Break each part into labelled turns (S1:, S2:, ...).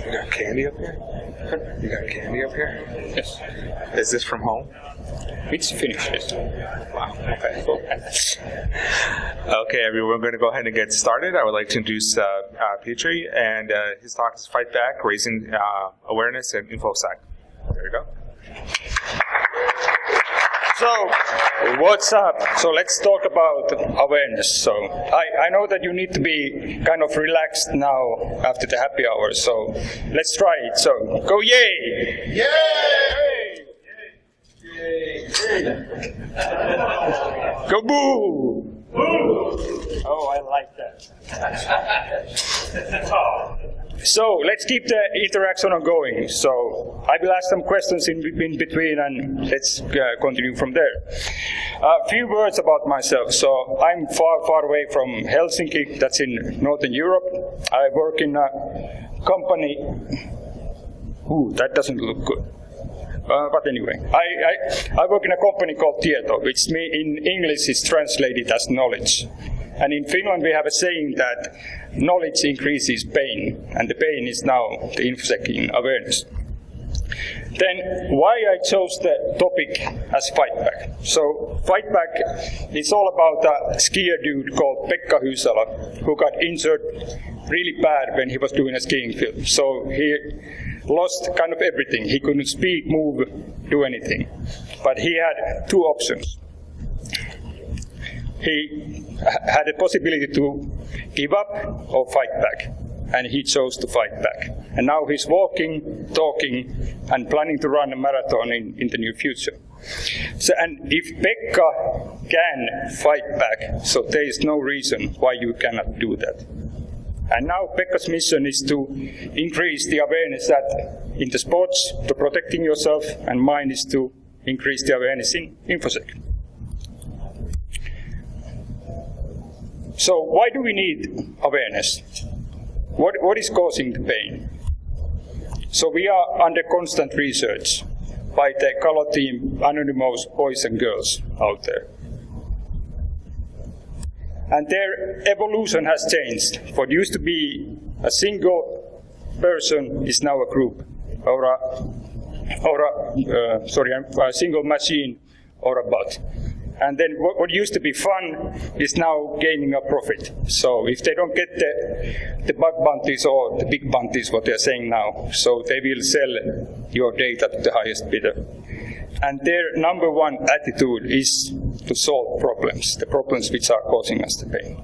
S1: You got candy up here? You got candy up here?
S2: Yes.
S1: Is this from home?
S2: It's finished, yes.
S1: Wow, okay. Okay, everyone, we're going to go ahead and get started. I would like to introduce Petri, and his talk is Fight Back, Raising Awareness and InfoSec. There you go.
S2: So, what's up? So let's talk about awareness. So, I know that you need to be kind of relaxed now after the happy hour, so let's try it. So, go yay!
S3: Yay!
S2: Go boo! Boo! Oh, I like that. So let's keep the interaction on going. So I will ask some questions in between, and let's continue from there. A few words about myself. So I'm far away from Helsinki. That's in Northern Europe. I work in a company. Ooh, that doesn't look good. But anyway, I work in a company called Tieto, which in English is translated as knowledge. And in Finland we have a saying that knowledge increases pain, and the pain is now the infosec in awareness. Then why I chose the topic as Fight Back. So Fight Back is all about a skier dude called Pekka Hyysala, who got injured really bad when he was doing a skiing film. So he lost kind of everything. He couldn't speak, move, do anything. But he had two options. He had a possibility to give up or fight back, and he chose to fight back. And now he's walking, talking, and planning to run a marathon in the near future. So, and if Pekka can fight back, so there is no reason why you cannot do that. And now Pekka's mission is to increase the awareness that in the sports, to protecting yourself, and mine is to increase the awareness in InfoSec. So why do we need awareness? What is causing the pain? So we are under constant research by the color team, anonymous boys and girls out there. And their evolution has changed. What used to be a single person is now a group, or a single machine or a bot. And then what used to be fun is now gaining a profit. So if they don't get the bug bounties or the big bounties, what they're saying now, so they will sell your data to the highest bidder. And their number one attitude is to solve problems, the problems which are causing us the pain.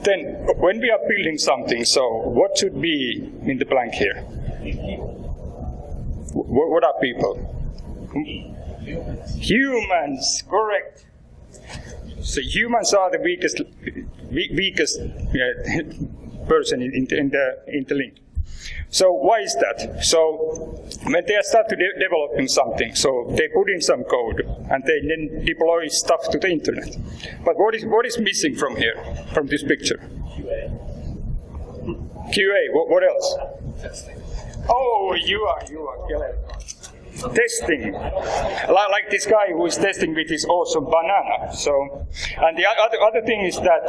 S2: Then when we are building something, so what should be in the blank here? What are people? Humans, correct. So humans are the weakest person in the link. So why is that? So when they start to developing something, so they put in some code and they then deploy stuff to the internet. But what is missing from here, from this picture? QA. What else? Testing. Oh, you are clever. Testing, like this guy who is testing with his awesome banana. So, and the other thing is that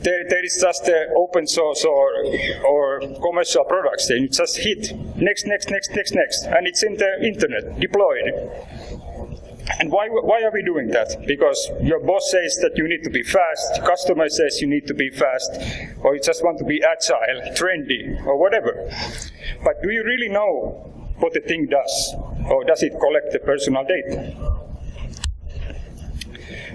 S2: there is just open source or commercial products. And you just hit next, and it's in the internet deployed. And why are we doing that? Because your boss says that you need to be fast, customer says you need to be fast, or you just want to be agile, trendy, or whatever. But do you really know what the thing does? Or does it collect the personal data?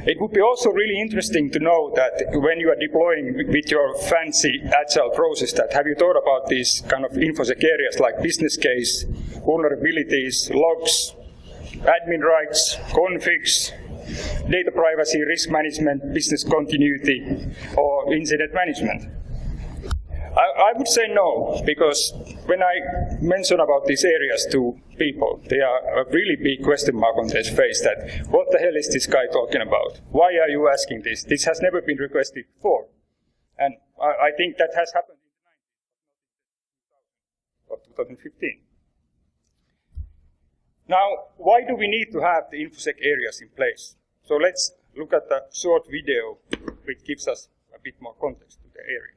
S2: It would be also really interesting to know that when you are deploying with your fancy agile process, that have you thought about these kind of infosec areas like business case, vulnerabilities, logs, admin rights, configs, data privacy, risk management, business continuity, or incident management? I would say no, because when I mention about these areas to people, they are a really big question mark on their face that, what the hell is this guy talking about? Why are you asking this? This has never been requested before. And I think that has happened in the 90s, or 2015. Now, why do we need to have the infosec areas in place? So let's look at the short video, which gives us a bit more context to the area.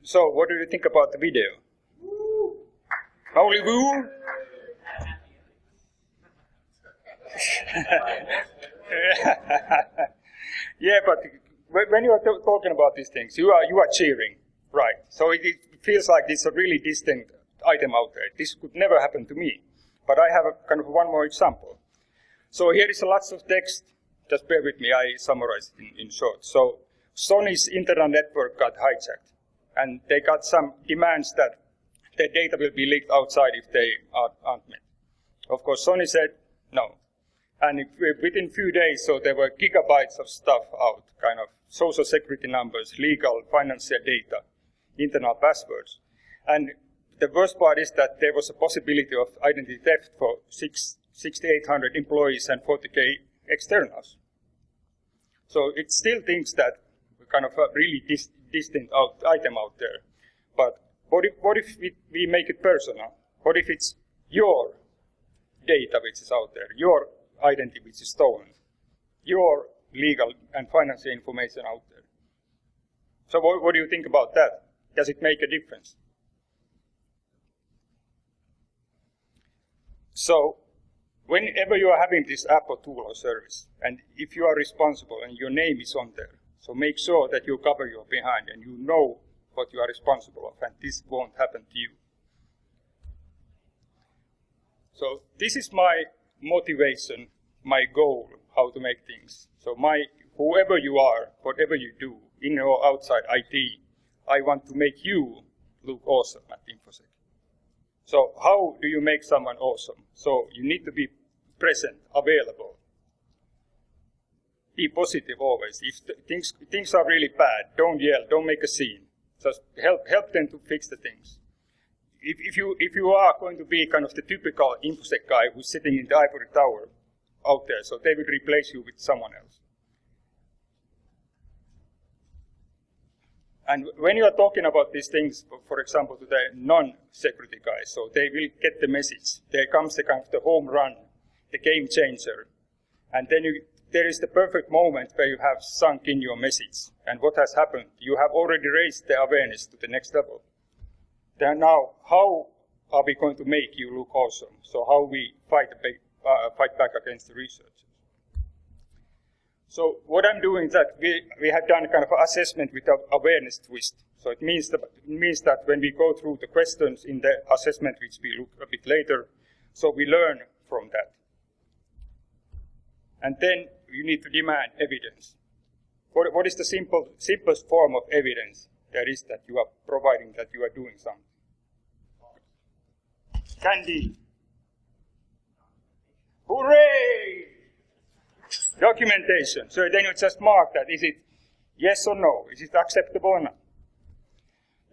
S2: So, what do you think about the video? Woo. Only woo? Yeah, but when you are talking about these things, you are cheering, right? So it feels like it's a really distant item out there. This could never happen to me. But I have a kind of one more example. So here is lots of text. Just bear with me, I summarize it in short. So Sony's internet network got hijacked. And they got some demands that their data will be leaked outside if they aren't met. Of course, Sony said no. And within few days, so there were gigabytes of stuff out, kind of social security numbers, legal, financial data, internal passwords. And the worst part is that there was a possibility of identity theft for 6,800 employees and 40K externals. So it's still things that kind of a really distant item out there. But what if we make it personal? What if it's your data which is out there, your identity which is stolen, your legal and financial information out there? So what do you think about that? Does it make a difference? So whenever you are having this app or tool or service, and if you are responsible and your name is on there, so make sure that you cover your behind and you know what you are responsible of, and this won't happen to you. So this is my motivation, my goal, how to make things. So whoever you are, whatever you do, in or outside IT, I want to make you look awesome at infosec. So how do you make someone awesome? So you need to be present, available. Be positive always. If things are really bad, don't yell, don't make a scene. Just help them to fix the things. If you are going to be kind of the typical infosec guy who's sitting in the ivory tower out there, so they will replace you with someone else. And when you are talking about these things, for example, to the non-security guys, so they will get the message. There comes the kind of the home run, the game changer, and then there is the perfect moment where you have sunk in your message. And what has happened? You have already raised the awareness to the next level. Then now, how are we going to make you look awesome? So how we fight back against the researchers? So what I'm doing is that we have done kind of an assessment with an awareness twist. So it means that when we go through the questions in the assessment, which we look a bit later, so we learn from that. And then you need to demand evidence. What is the simplest form of evidence there is that you are providing that you are doing something? Candy. Hooray! Documentation. So then you just mark that. Is it yes or no? Is it acceptable or not?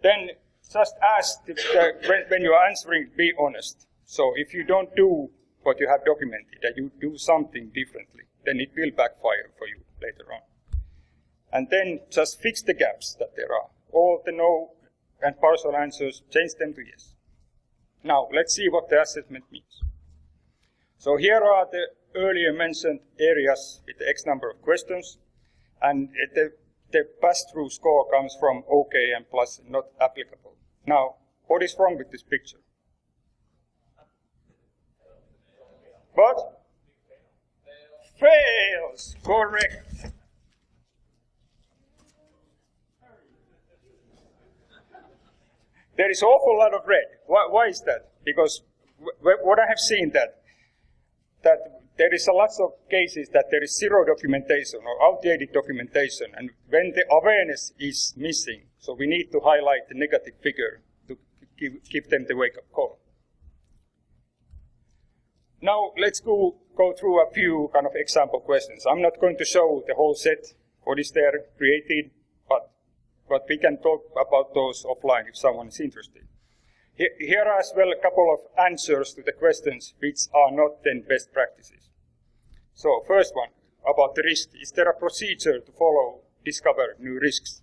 S2: Then just ask, when you are answering, be honest. So if you don't do what you have documented, that you do something differently, then it will backfire for you later on. And then just fix the gaps that there are. All the no and partial answers, change them to yes. Now, let's see what the assessment means. So here are the earlier mentioned areas with the X number of questions, and the pass-through score comes from OK and plus not applicable. Now, what is wrong with this picture? What? Fails. Correct. There is an awful lot of red. Why is that? Because what I have seen that there is a lot of cases that there is zero documentation or outdated documentation, and when the awareness is missing, so we need to highlight the negative figure to give them the wake-up call. Now let's go through a few kind of example questions. I'm not going to show the whole set, what is there created, but we can talk about those offline if someone is interested. Here are as well a couple of answers to the questions which are not then best practices. So first one, about the risk. Is there a procedure to follow, discover new risks?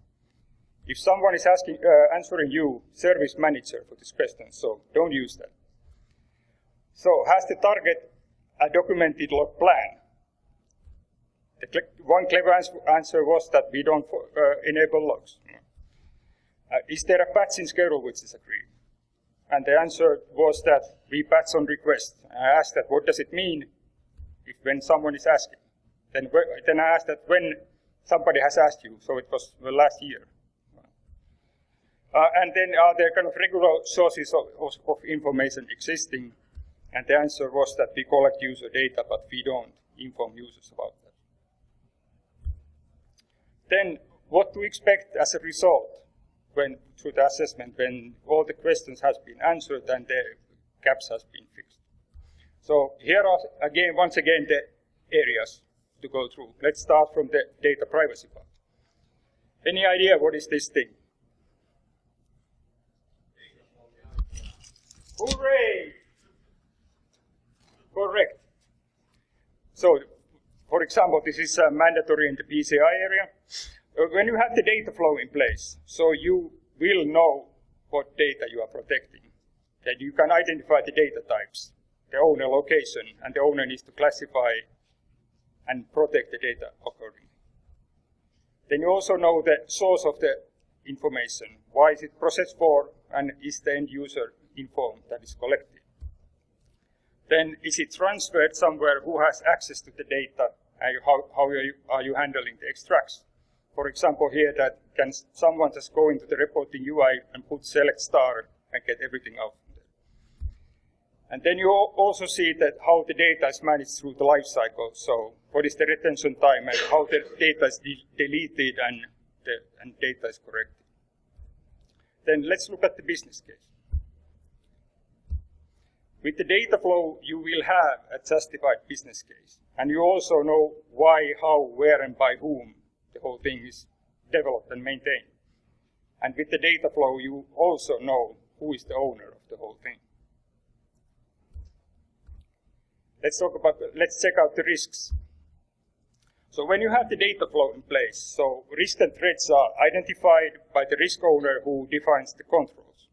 S2: If someone is answering you, service manager for this question, so don't use that. So has the target a documented log plan? One clever answer was that we don't enable logs. Is there a patching schedule which is agreed? And the answer was that we patch on request. I asked that, what does it mean when someone is asking? Then I asked that when somebody has asked you, so it was last year. And then are there kind of regular sources of information existing? And the answer was that we collect user data, but we don't inform users about that. Then what to expect as a result through the assessment when all the questions has been answered and the gaps has been fixed. So here are once again the areas to go through. Let's start from the data privacy part. Any idea what is this thing? Hooray! Correct. So, for example, this is mandatory in the PCI area. When you have the data flow in place, so you will know what data you are protecting. That you can identify the data types, the owner location, and the owner needs to classify and protect the data accordingly. Then you also know the source of the information. Why is it processed for, and is the end user informed that is collected? Then is it transferred somewhere? Who has access to the data? And how are you handling the extracts? For example, here that can someone just go into the reporting UI and put select star and get everything out from there. And then you also see that how the data is managed through the life cycle. So what is the retention time and how the data is deleted and data is corrected. Then let's look at the business case. With the data flow, you will have a justified business case. And you also know why, how, where, and by whom the whole thing is developed and maintained. And with the data flow, you also know who is the owner of the whole thing. Let's check out the risks. So when you have the data flow in place, so risks and threats are identified by the risk owner who defines the controls.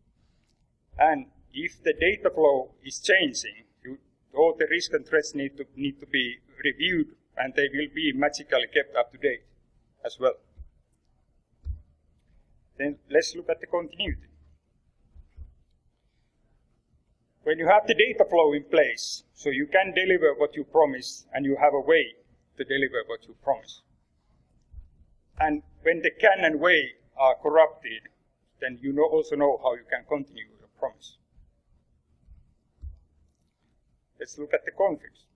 S2: And if the data flow is changing, all the risks and threats need to be reviewed, and they will be magically kept up to date as well. Then let's look at the continuity. When you have the data flow in place, so you can deliver what you promise, and you have a way to deliver what you promise. And when the can and way are corrupted, then you also know how you can continue your promise. Let's look at the conflicts.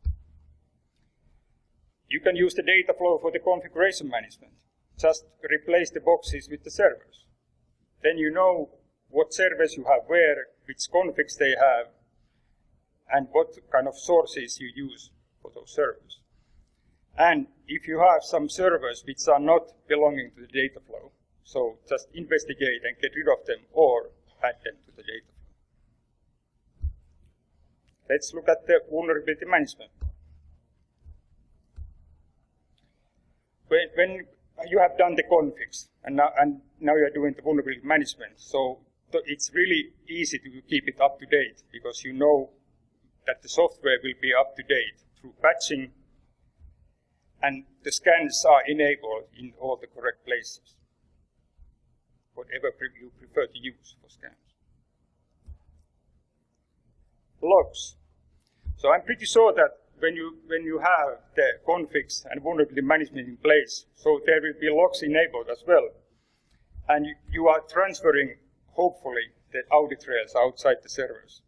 S2: you can use the data flow for the configuration management. Just replace the boxes with the servers. Then you know what servers you have where, which configs they have, and what kind of sources you use for those servers. And if you have some servers which are not belonging to the data flow, so just investigate and get rid of them or add them to the data flow. Let's look at the vulnerability management. When you have done the configs, and now you are doing the vulnerability management, so it's really easy to keep it up to date because you know that the software will be up to date through patching, and the scans are enabled in all the correct places, whatever you prefer to use for scans. Logs. So I'm pretty sure that when you have the configs and vulnerability management in place, so there will be logs enabled as well, and you are transferring, hopefully, the audit trails outside the servers.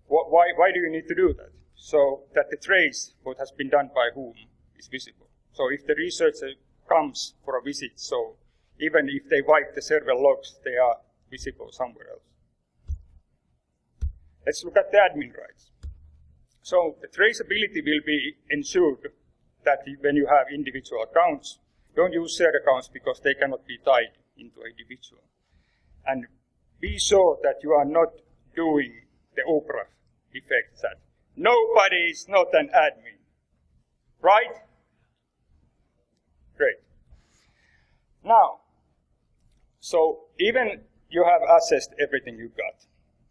S2: Why do you need to do that? So that the trace, what has been done by whom, is visible. So if the researcher comes for a visit, so even if they wipe the server logs, they are visible somewhere else. Let's look at the admin rights. So the traceability will be ensured that when you have individual accounts, don't use shared accounts because they cannot be tied into an individual. And be sure that you are not doing the Oprah effect that nobody is not an admin. Right? Great. Now, so even you have assessed everything you got,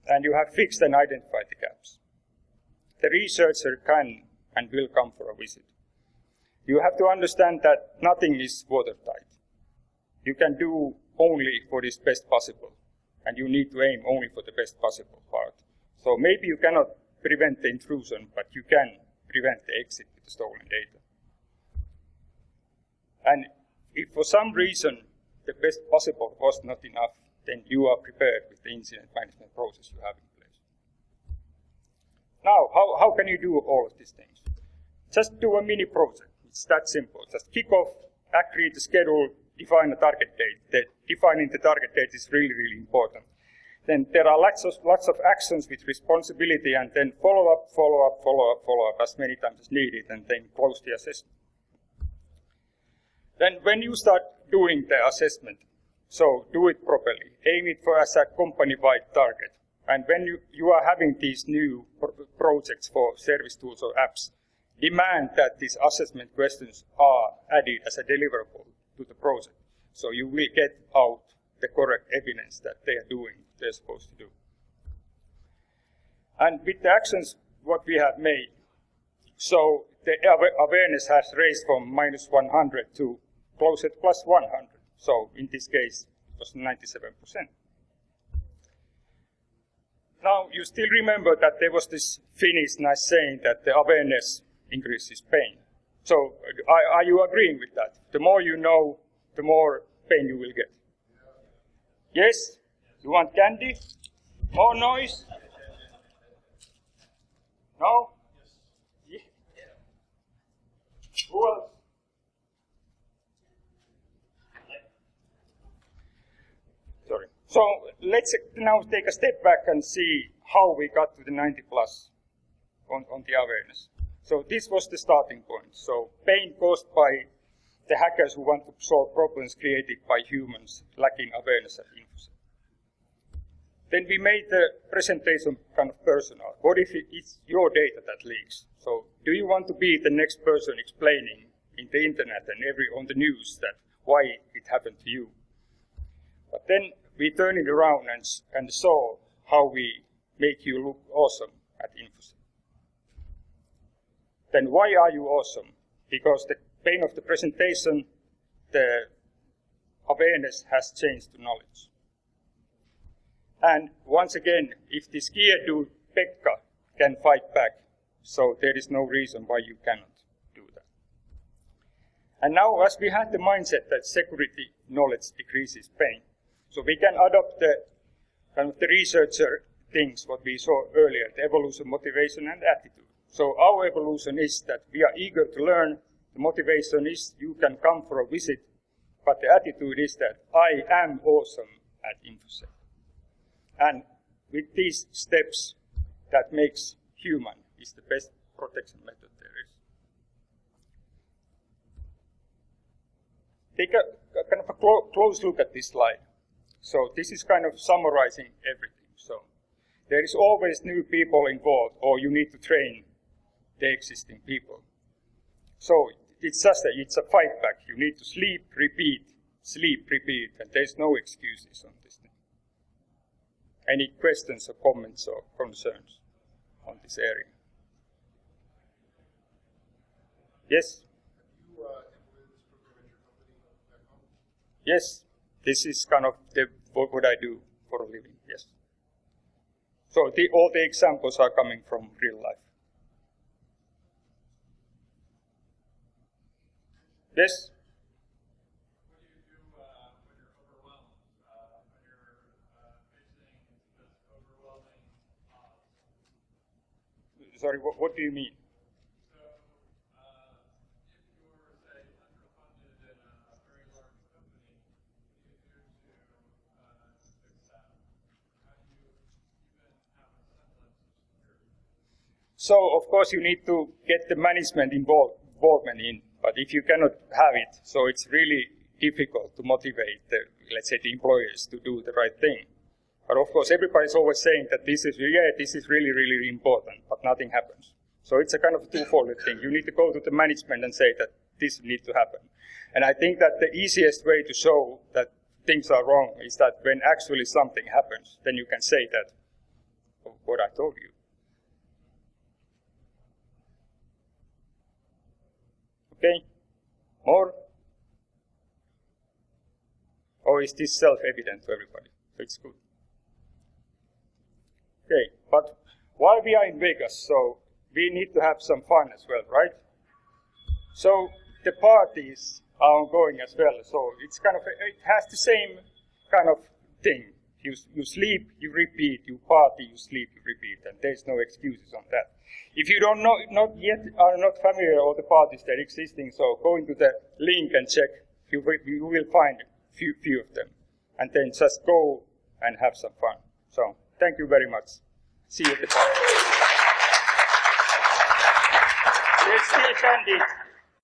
S2: and you have fixed and identified the gaps, the researcher can and will come for a visit. You have to understand that nothing is watertight. You can do only what is best possible, and you need to aim only for the best possible part. So maybe you cannot prevent the intrusion, but you can prevent the exit with the stolen data. And if for some reason the best possible was not enough, then you are prepared with the incident management process you have in place. Now, how can you do all of these things? Just do a mini project. It's that simple. Just kick off, agree the schedule, define a target date. Defining the target date is really, really important. Then there are lots of actions with responsibility, and then follow up as many times as needed, and then close the assessment. Then when you start doing the assessment, so do it properly. Aim it for as a company-wide target. And when you are having these new projects for service tools or apps, demand that these assessment questions are added as a deliverable to the project. So you will get out the correct evidence that they are doing what they're supposed to do. And with the actions what we have made, so the awareness has raised from -100 to closer to +100. So in this case, it was 97%. Now, you still remember that there was this Finnish nice saying that the awareness increases pain. So are you agreeing with that? The more you know, the more pain you will get. Yes? You want candy? More noise? No? Yeah. Who else? Sorry. So let's now take a step back and see how we got to the 90 plus on the awareness. So this was the starting point. So pain caused by the hackers who want to solve problems created by humans lacking awareness at infosec. Then we made the presentation kind of personal. What if it's your data that leaks? So do you want to be the next person explaining in the internet and on the news that why it happened to you? But then we turned it around and saw how we make you look awesome at infosec. Then why are you awesome? Because the pain of the presentation, the awareness has changed to knowledge. And once again, if the skier dude Pekka can fight back, so there is no reason why you cannot do that. And now, as we had the mindset that security knowledge decreases pain, so we can adopt the kind of the researcher things, what we saw earlier, the evolution, motivation, and attitude. So our evolution is that we are eager to learn. The motivation is you can come for a visit, but the attitude is that I am awesome at infosec. And with these steps, that makes human is the best protection method there is. Take a kind of a close look at this slide. So this is kind of summarizing everything. So there is always new people involved, or you need to train the existing people. So it's just it's a fight back. You need to sleep, repeat, and there's no excuses on this thing. Any questions or comments or concerns on this area? Yes?
S3: You implemented this program at your company back home?
S2: Yes, this is kind of what I do for a living, yes. So all the examples are coming from real life. Yes?
S3: What do you do when you're overwhelmed? When you're facing just overwhelming odds?
S2: Sorry, what do you mean?
S3: So, if you're, say, underfunded in a very large company, what do you do to fix that? How do you even have a semblance of security?
S2: So, of course, you need to get the management involvement in. But if you cannot have it, so it's really difficult to motivate let's say the employers to do the right thing. But of course, everybody's always saying that this is really, really important, but nothing happens. So it's a kind of twofold thing. You need to go to the management and say that this needs to happen. And I think that the easiest way to show that things are wrong is that when actually something happens, then you can say that, what I told you. Okay, more? Or is this self-evident to everybody? So it's good. Okay, but while we are in Vegas, so we need to have some fun as well, right? So the parties are ongoing as well. So it's kind of, it has the same kind of thing. You sleep, you repeat, you party, you sleep, you repeat, and there's no excuses on that. If you don't know, not yet are not familiar with all the parties that are existing, so go into the link and check. You will find few of them, and then just go and have some fun. So thank you very much. See you at the party. There's still candy.